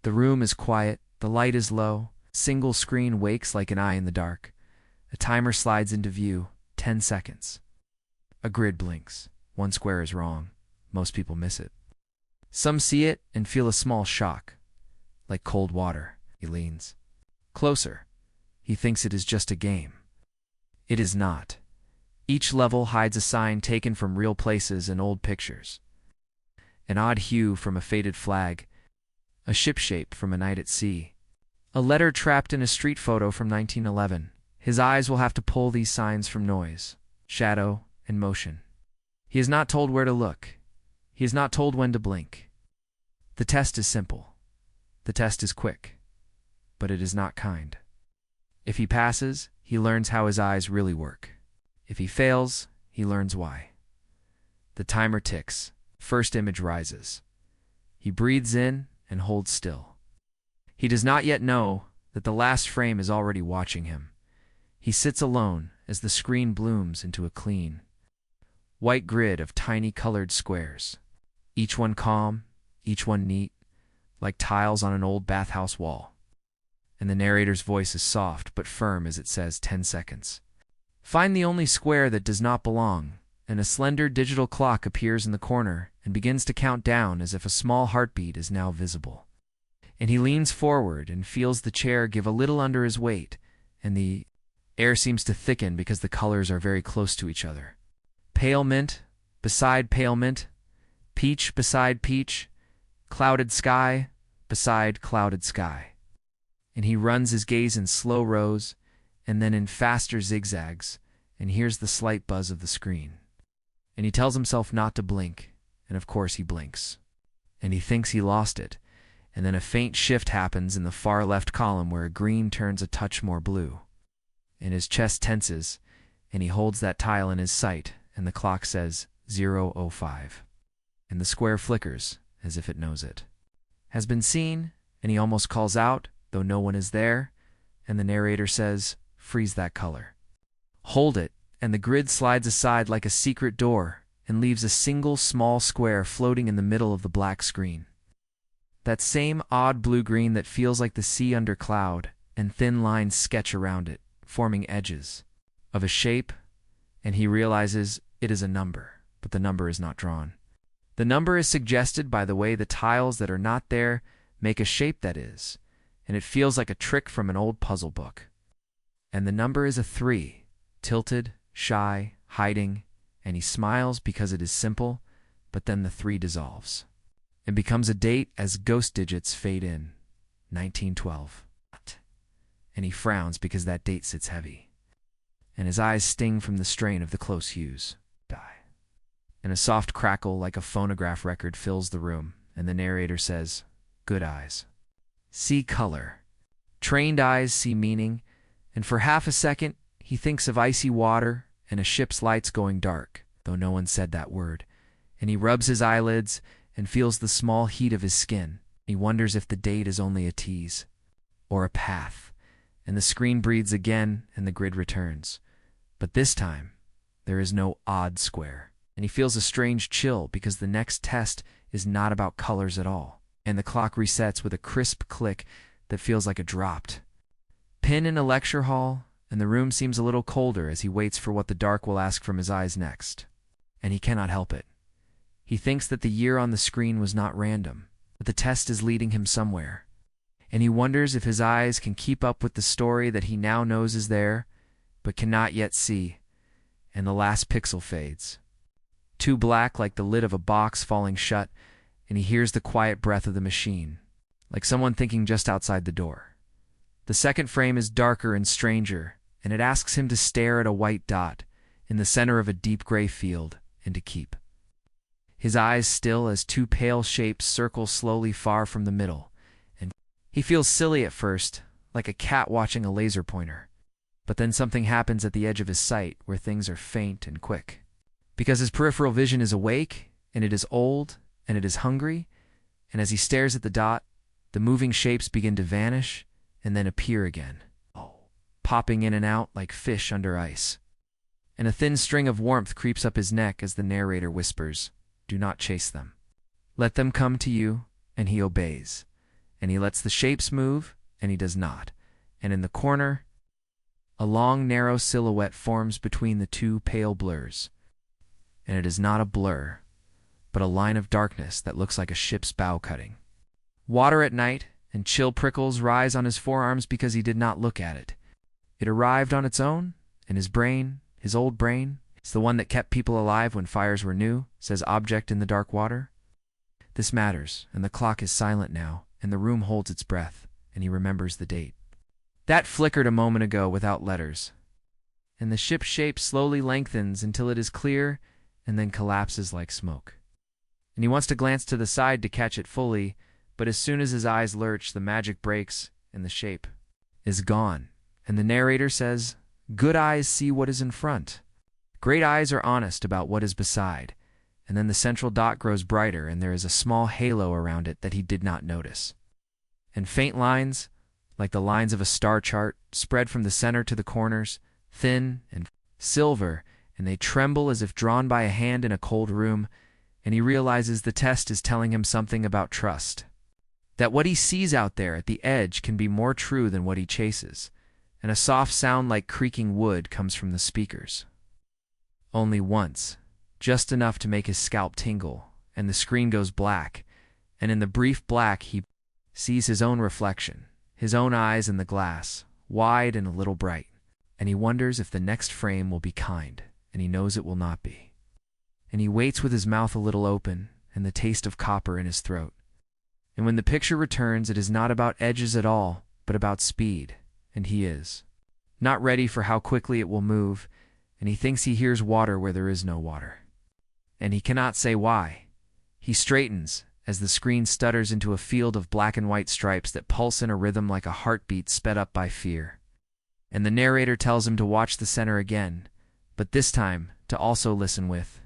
The room is quiet, the light is low, single screen wakes like an eye in the dark. A timer slides into view, 10 seconds. A grid blinks. One square is wrong. Most people miss it. Some see it and feel a small shock. Like cold water, he leans closer. He thinks it is just a game. It is not. Each level hides a sign taken from real places and old pictures. An odd hue from a faded flag, a ship shape from a night at sea, a letter trapped in a street photo from 1911. His eyes will have to pull these signs from noise, shadow, and motion. He is not told where to look. He is not told when to blink. The test is simple. The test is quick. But it is not kind. If he passes, he learns how his eyes really work. If he fails, he learns why. The timer ticks. First image rises. He breathes in and holds still. He does not yet know that the last frame is already watching him. He sits alone as the screen blooms into a clean, white grid of tiny colored squares. Each one calm, each one neat, like tiles on an old bathhouse wall. And the narrator's voice is soft but firm as it says 10 seconds. Find the only square that does not belong, and a slender digital clock appears in the corner and begins to count down as if a small heartbeat is now visible. And he leans forward and feels the chair give a little under his weight, and the air seems to thicken because the colors are very close to each other. Pale mint beside pale mint, peach beside peach, clouded sky beside clouded sky. And he runs his gaze in slow rows and then in faster zigzags and hears the slight buzz of the screen. And he tells himself not to blink, and of course he blinks. And he thinks he lost it, and then a faint shift happens in the far left column where a green turns a touch more blue. And his chest tenses, and he holds that tile in his sight, and the clock says 0:05. And the square flickers, as if it knows it. Has been seen, and he almost calls out, though no one is there, and the narrator says, freeze that color. Hold it, and the grid slides aside like a secret door, and leaves a single small square floating in the middle of the black screen. That same odd blue-green that feels like the sea under cloud, and thin lines sketch around it, forming edges of a shape, and he realizes it is a number, but the number is not drawn. The number is suggested by the way the tiles that are not there make a shape that is, and it feels like a trick from an old puzzle book. And the number is a 3, tilted, shy, hiding, and he smiles because it is simple, but then the 3 dissolves. It becomes a date as ghost digits fade in, 1912. And he frowns because that date sits heavy, and his eyes sting from the strain of the close hues. And a soft crackle like a phonograph record fills the room, and the narrator says, good eyes see color. Trained eyes see meaning, and for half a second he thinks of icy water and a ship's lights going dark, though no one said that word, and he rubs his eyelids and feels the small heat of his skin. He wonders if the date is only a tease or a path, and the screen breathes again and the grid returns. But this time, there is no odd square, and he feels a strange chill because the next test is not about colors at all, and the clock resets with a crisp click that feels like a dropped pin in a lecture hall, and the room seems a little colder as he waits for what the dark will ask from his eyes next. And he cannot help it. He thinks that the year on the screen was not random, but the test is leading him somewhere. And he wonders if his eyes can keep up with the story that he now knows is there, but cannot yet see. And the last pixel fades. Too black like the lid of a box falling shut, and he hears the quiet breath of the machine, like someone thinking just outside the door. The second frame is darker and stranger, and it asks him to stare at a white dot in the center of a deep gray field and to keep his eyes still as 2 pale shapes circle slowly far from the middle, and he feels silly at first, like a cat watching a laser pointer. But then something happens at the edge of his sight where things are faint and quick. Because his peripheral vision is awake, and it is old, and it is hungry, and as he stares at the dot, the moving shapes begin to vanish and then appear again, popping in and out like fish under ice. And a thin string of warmth creeps up his neck as the narrator whispers, do not chase them. Let them come to you, and he obeys. and he lets the shapes move, and he does not. And in the corner, a long, narrow silhouette forms between the two pale blurs. And it is not a blur, but a line of darkness that looks like a ship's bow cutting. Water at night, and chill prickles rise on his forearms because he did not look at it. It arrived on its own, and his brain, his old brain, it's the one that kept people alive when fires were new, says object in the dark water. This matters, and the clock is silent now, and the room holds its breath, and he remembers the date. That flickered a moment ago without letters, and the ship's shape slowly lengthens until it is clear and then collapses like smoke. And he wants to glance to the side to catch it fully, but as soon as his eyes lurch, the magic breaks and the shape is gone. And the narrator says, "Good eyes see what is in front. Great eyes are honest about what is beside." And then the central dot grows brighter, and there is a small halo around it that he did not notice. And faint lines, like the lines of a star chart, spread from the center to the corners, thin and silver, and they tremble as if drawn by a hand in a cold room, and he realizes the test is telling him something about trust. That what he sees out there at the edge can be more true than what he chases, and a soft sound like creaking wood comes from the speakers. Only once, just enough to make his scalp tingle, and the screen goes black, and in the brief black he sees his own reflection, his own eyes in the glass, wide and a little bright, and he wonders if the next frame will be kind, and he knows it will not be. And he waits with his mouth a little open and the taste of copper in his throat. And when the picture returns, it is not about edges at all, but about speed, and he is not ready for how quickly it will move, and he thinks he hears water where there is no water. And he cannot say why. He straightens as the screen stutters into a field of black and white stripes that pulse in a rhythm like a heartbeat sped up by fear. And the narrator tells him to watch the center again, but this time to also listen with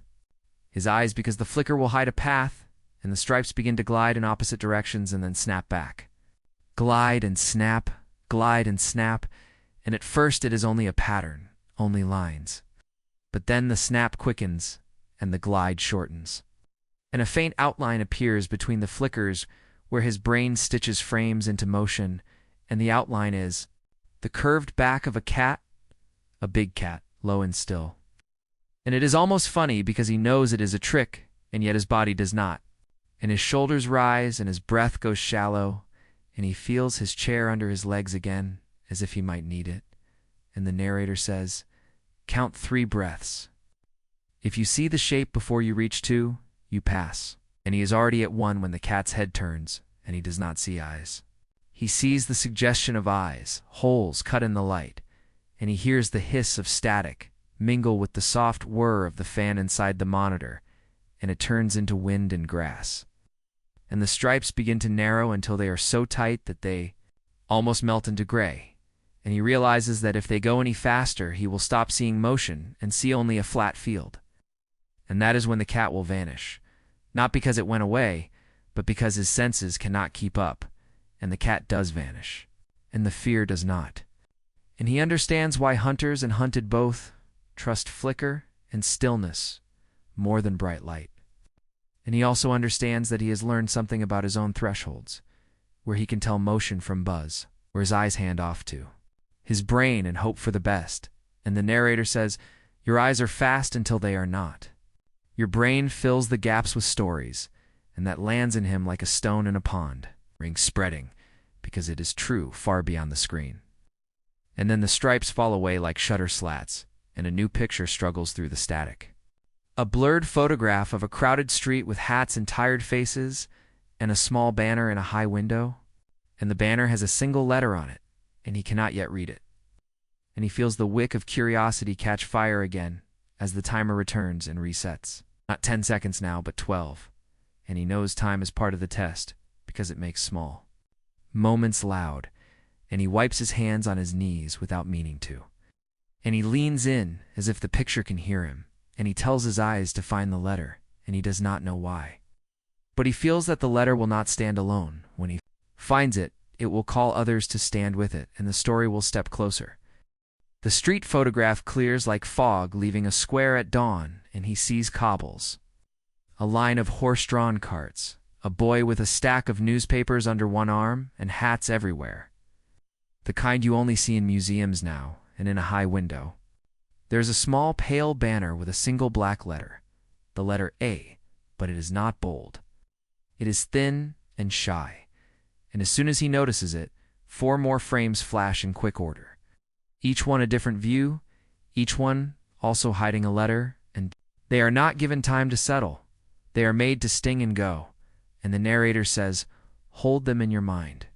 his eyes, because the flicker will hide a path, and the stripes begin to glide in opposite directions and then snap back. Glide and snap, and at first it is only a pattern, only lines. But then the snap quickens, and the glide shortens. And a faint outline appears between the flickers where his brain stitches frames into motion, and the outline is the curved back of a cat, a big cat, low and still. And it is almost funny because he knows it is a trick, and yet his body does not. And his shoulders rise, and his breath goes shallow, and he feels his chair under his legs again, as if he might need it. And the narrator says, "Count 3 breaths. If you see the shape before you reach 2, you pass." And he is already at 1 when the cat's head turns, and he does not see eyes. He sees the suggestion of eyes, holes cut in the light, and he hears the hiss of static mingle with the soft whir of the fan inside the monitor, and it turns into wind and grass. And the stripes begin to narrow until they are so tight that they almost melt into gray, and he realizes that if they go any faster, he will stop seeing motion and see only a flat field. And that is when the cat will vanish, not because it went away, but because his senses cannot keep up, and the cat does vanish, and the fear does not. And he understands why hunters and hunted both trust flicker and stillness more than bright light. And he also understands that he has learned something about his own thresholds, where he can tell motion from buzz, where his eyes hand off to his brain and hope for the best. And the narrator says, "Your eyes are fast until they are not. Your brain fills the gaps with stories, and that lands in him like a stone in a pond, ring spreading, because it is true far beyond the screen." And then the stripes fall away like shutter slats, and a new picture struggles through the static. A blurred photograph of a crowded street with hats and tired faces, and a small banner in a high window, and the banner has a single letter on it, and he cannot yet read it. And he feels the wick of curiosity catch fire again as the timer returns and resets. Not 10 seconds now, but 12. And he knows time is part of the test because it makes small moments loud, and he wipes his hands on his knees without meaning to. And he leans in as if the picture can hear him, and he tells his eyes to find the letter, and he does not know why. But he feels that the letter will not stand alone. When he finds it, it will call others to stand with it, and the story will step closer. The street photograph clears like fog, leaving a square at dawn, and he sees cobbles, a line of horse-drawn carts, a boy with a stack of newspapers under one arm and hats everywhere. The kind you only see in museums now, and in a high window. There's a small pale banner with a single black letter, the letter A, but it is not bold. It is thin and shy, and as soon as he notices it, 4 more frames flash in quick order. Each one a different view, each one also hiding a letter, and they are not given time to settle. They are made to sting and go, and the narrator says, "Hold them in your mind.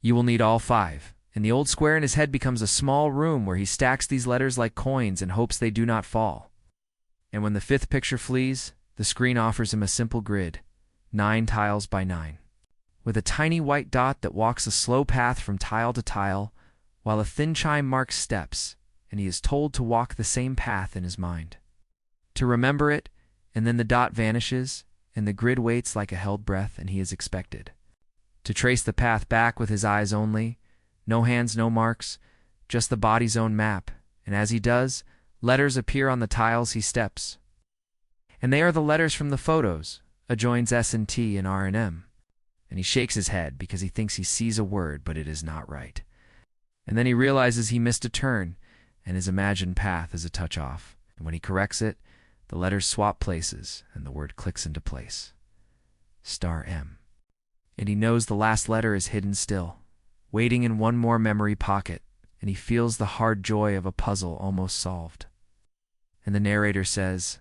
You will need all 5." And the old square in his head becomes a small room where he stacks these letters like coins and hopes they do not fall. And when the 5th picture flees, the screen offers him a simple grid, 9 tiles by 9, with a tiny white dot that walks a slow path from tile to tile, while a thin chime marks steps, and he is told to walk the same path in his mind. To remember it, and then the dot vanishes, and the grid waits like a held breath, and he is expected to trace the path back with his eyes only. No hands, no marks, just the body's own map, and as he does, letters appear on the tiles he steps. And they are the letters from the photos, adjoins S and T and R and M. And he shakes his head because he thinks he sees a word, but it is not right. And then he realizes he missed a turn, and his imagined path is a touch off. And when he corrects it, the letters swap places, and the word clicks into place. Star M. And he knows the last letter is hidden still, waiting in one more memory pocket, and he feels the hard joy of a puzzle almost solved. And the narrator says,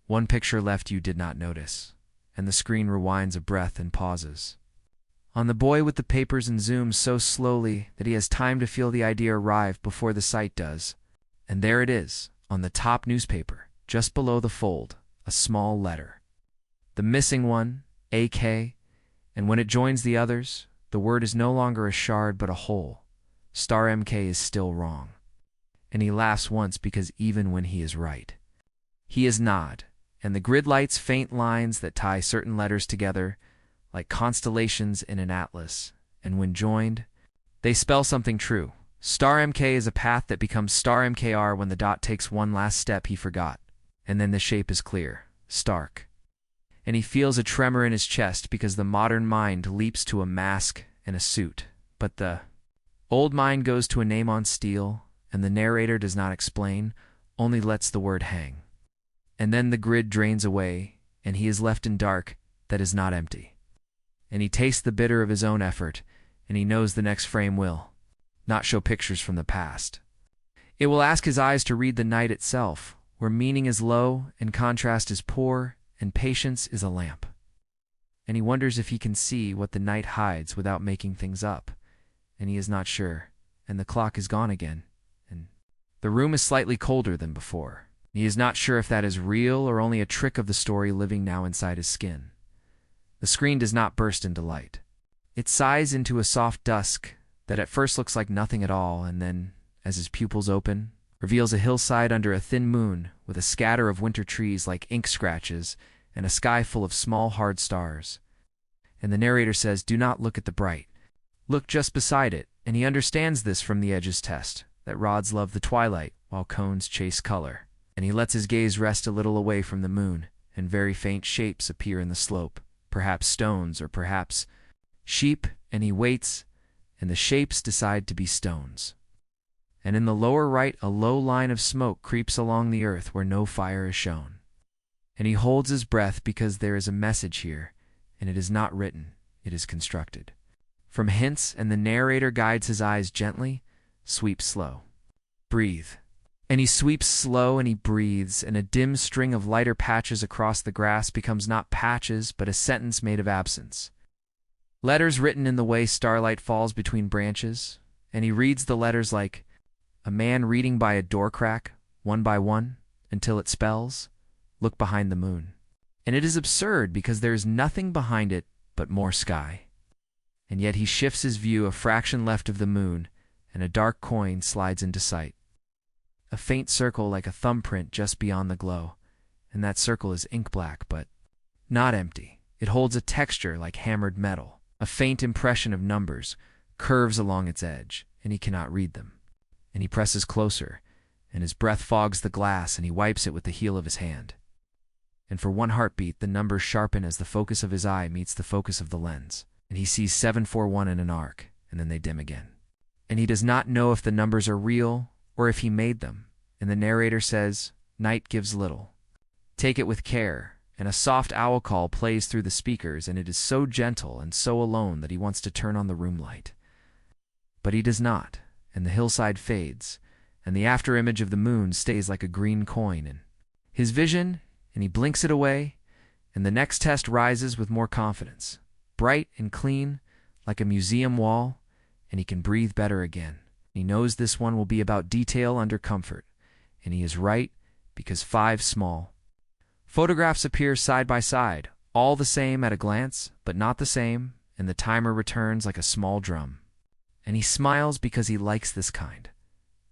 "One picture left you did not notice," and the screen rewinds a breath and pauses. On the boy with the papers and zooms so slowly that he has time to feel the idea arrive before the sight does. And there it is, on the top newspaper, just below the fold, a small letter. The missing one, AK, and when it joins the others, the word is no longer a shard but a whole. Star MK is still wrong. And he laughs once because even when he is right, he is not, and the grid lights faint lines that tie certain letters together, like constellations in an atlas, and when joined, they spell something true. Star MK is a path that becomes Star MKR when the dot takes one last step he forgot, and then the shape is clear, stark. And he feels a tremor in his chest because the modern mind leaps to a mask and a suit, but the old mind goes to a name on steel, and the narrator does not explain, only lets the word hang. And then the grid drains away, and he is left in dark that is not empty. And he tastes the bitter of his own effort, and he knows the next frame will not show pictures from the past. It will ask his eyes to read the night itself, where meaning is low and contrast is poor, and patience is a lamp. And he wonders if he can see what the night hides without making things up, and he is not sure, and the clock is gone again, and the room is slightly colder than before. He is not sure if that is real or only a trick of the story living now inside his skin. The screen does not burst into light. It sighs into a soft dusk that at first looks like nothing at all, and then, as his pupils open, reveals a hillside under a thin moon with a scatter of winter trees like ink scratches and a sky full of small hard stars. And the narrator says, "Do not look at the bright. Look just beside it," and he understands this from the Edge's test, that rods love the twilight while cones chase color. And he lets his gaze rest a little away from the moon, and very faint shapes appear in the slope, perhaps stones or perhaps sheep, and he waits, and the shapes decide to be stones. And in the lower right a low line of smoke creeps along the earth where no fire is shown. And he holds his breath because there is a message here, and it is not written, it is constructed from hints, and the narrator guides his eyes gently, sweep slow. Breathe. And he sweeps slow and he breathes, and a dim string of lighter patches across the grass becomes not patches but a sentence made of absence. Letters written in the way starlight falls between branches, and he reads the letters like a man reading by a door crack, one by one, until it spells, "Look behind the moon." And it is absurd because there is nothing behind it but more sky. And yet he shifts his view a fraction left of the moon, and a dark coin slides into sight. A faint circle like a thumbprint just beyond the glow, and that circle is ink black but not empty. It holds a texture like hammered metal, a faint impression of numbers, curves along its edge, and he cannot read them. And he presses closer, and his breath fogs the glass, and he wipes it with the heel of his hand. and for one heartbeat the numbers sharpen as the focus of his eye meets the focus of the lens, and he sees 741 in an arc, and then they dim again. And he does not know if the numbers are real or if he made them, and the narrator says, "Night gives little. Take it with care," and a soft owl call plays through the speakers, and it is so gentle and so alone that he wants to turn on the room light. But he does not, and the hillside fades, and the afterimage of the moon stays like a green coin in his vision, and he blinks it away, and the next test rises with more confidence, bright and clean, like a museum wall, and he can breathe better again. He knows this one will be about detail under comfort, and he is right, because 5 small photographs appear side by side, all the same at a glance, but not the same, and the timer returns like a small drum. And he smiles because he likes this kind.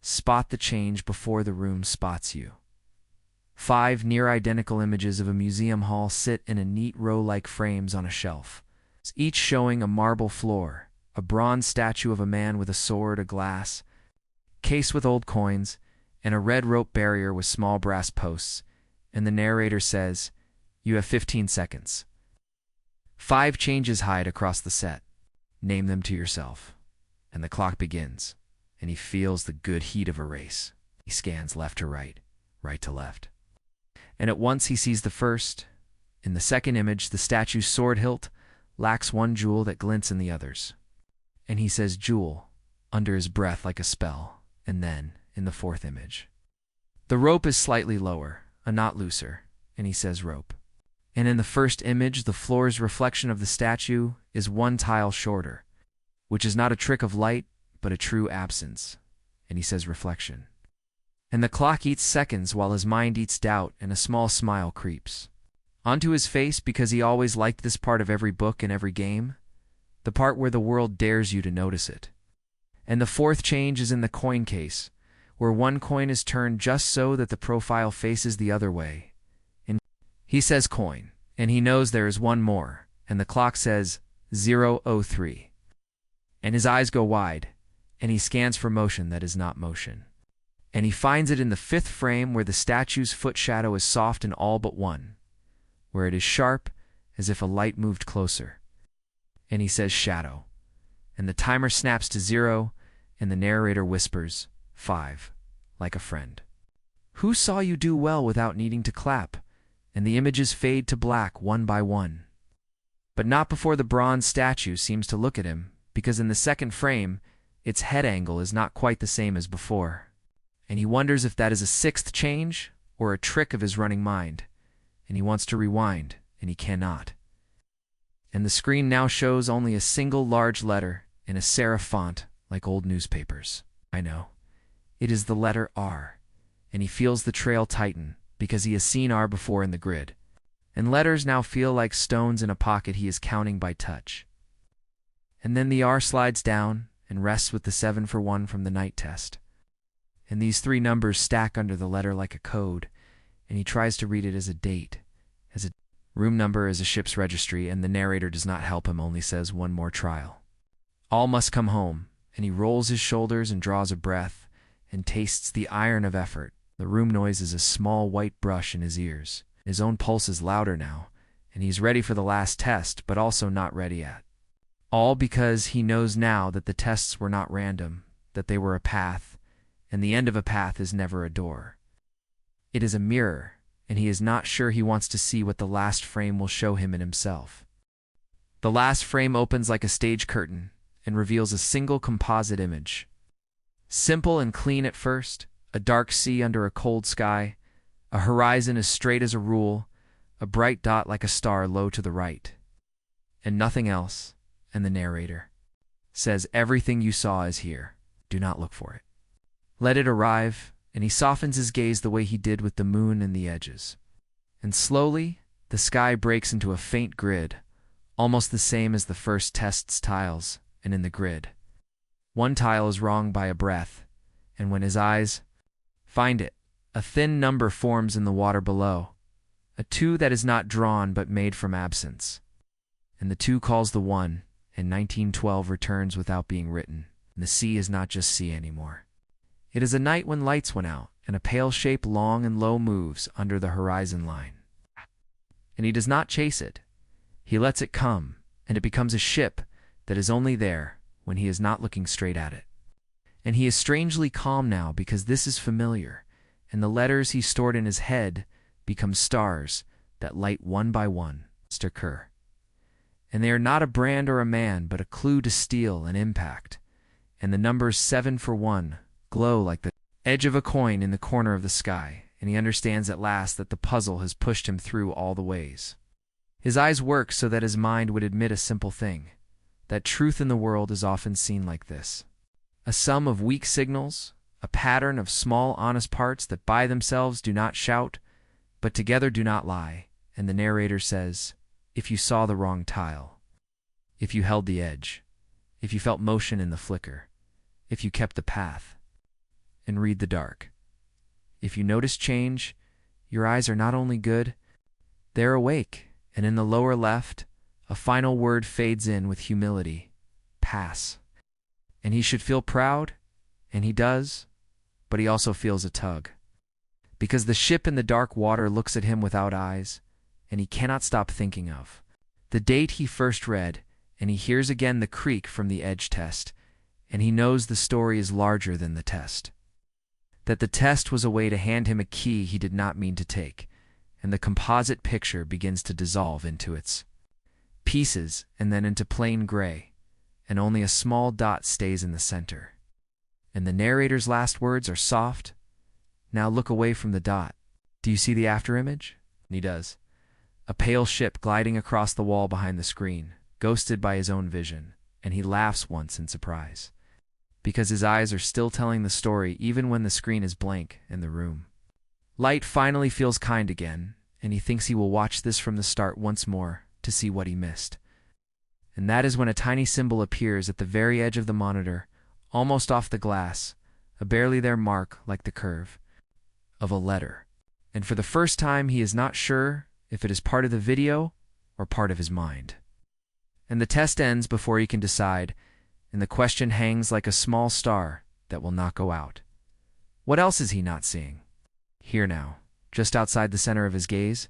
Spot the change before the room spots you. 5 near-identical images of a museum hall sit in a neat row like frames on a shelf, each showing a marble floor, a bronze statue of a man with a sword, a glass case with old coins, and a red rope barrier with small brass posts, and the narrator says, "You have 15 seconds. 5 changes hide across the set. Name them to yourself." And the clock begins, and he feels the good heat of a race. He scans left to right, right to left. And at once he sees the first. In the second image, the statue's sword hilt lacks one jewel that glints in the others. And he says jewel under his breath like a spell. And then, in the fourth image, the rope is slightly lower, a knot looser, and he says rope. And in the first image, the floor's reflection of the statue is 1 tile shorter, which is not a trick of light, but a true absence, and he says reflection. And the clock eats seconds while his mind eats doubt, and a small smile creeps onto his face because he always liked this part of every book and every game, the part where the world dares you to notice it. And the fourth change is in the coin case, where 1 coin is turned just so that the profile faces the other way. And he says coin, and he knows there is one more, and the clock says 003. And his eyes go wide, and he scans for motion that is not motion. And he finds it in the 5th frame where the statue's foot shadow is soft in all but one, where it is sharp as if a light moved closer. And he says shadow, and the timer snaps to 0, and the narrator whispers 5, like a friend. Who saw you do well without needing to clap? And the images fade to black one by one. But not before the bronze statue seems to look at him, because in the 2nd frame, its head angle is not quite the same as before. And he wonders if that is a 6th change or a trick of his running mind, and he wants to rewind, and he cannot. And the screen now shows only a single large letter in a serif font like old newspapers. I know. It is the letter R, and he feels the trail tighten because he has seen R before in the grid. And letters now feel like stones in a pocket he is counting by touch. And then the R slides down and rests with the 7 for 1 from the night test. And these 3 numbers stack under the letter like a code, and he tries to read it as a date, as a room number, as a ship's registry, and the narrator does not help him, only says 1 more trial. All must come home, and he rolls his shoulders and draws a breath, and tastes the iron of effort. The room noise is a small white brush in his ears. His own pulse is louder now, and he's ready for the last test, but also not ready yet. All because he knows now that the tests were not random, that they were a path, and the end of a path is never a door. It is a mirror, and he is not sure he wants to see what the last frame will show him in himself. The last frame opens like a stage curtain and reveals a single composite image. Simple and clean at first, a dark sea under a cold sky, a horizon as straight as a rule, a bright dot like a star low to the right, and nothing else, and the narrator says everything you saw is here. Do not look for it. Let it arrive, and he softens his gaze the way he did with the moon and the edges. And slowly, the sky breaks into a faint grid, almost the same as the first test's tiles, and in the grid, 1 tile is wrong by a breath, and when his eyes find it, a thin number forms in the water below, a 2 that is not drawn but made from absence. And the 2 calls the 1, and 1912 returns without being written, and the sea is not just sea anymore. It is a night when lights went out, and a pale shape long and low moves under the horizon line. and he does not chase it. He lets it come, and it becomes a ship that is only there when he is not looking straight at it. And he is strangely calm now because this is familiar, and the letters he stored in his head become stars that light one by one, occur. And they are not a brand or a man, but a clue to steel and impact. And the numbers 7 for 1 glow like the edge of a coin in the corner of the sky, and he understands at last that the puzzle has pushed him through all the ways. His eyes work so that his mind would admit a simple thing, that truth in the world is often seen like this. A sum of weak signals, a pattern of small honest parts that by themselves do not shout, but together do not lie. And the narrator says, if you saw the wrong tile, if you held the edge, if you felt motion in the flicker, if you kept the path, and read the dark. If you notice change, your eyes are not only good, they're awake, and in the lower left, a final word fades in with humility, pass. And he should feel proud, and he does, but he also feels a tug. Because the ship in the dark water looks at him without eyes, and he cannot stop thinking of the date he first read, and he hears again the creak from the edge test, and he knows the story is larger than the test. That the test was a way to hand him a key he did not mean to take, and the composite picture begins to dissolve into its pieces and then into plain gray, and only a small dot stays in the center. And the narrator's last words are soft, now look away from the dot. Do you see the afterimage? And he does. A pale ship gliding across the wall behind the screen, ghosted by his own vision, and he laughs once in surprise, because his eyes are still telling the story even when the screen is blank in the room. Light finally feels kind again, and he thinks he will watch this from the start once more to see what he missed. And that is when a tiny symbol appears at the very edge of the monitor, almost off the glass, a barely there mark like the curve of a letter. And for the first time he is not sure if it is part of the video or part of his mind. And the test ends before he can decide, and the question hangs like a small star that will not go out. What else is he not seeing? Here now, just outside the center of his gaze,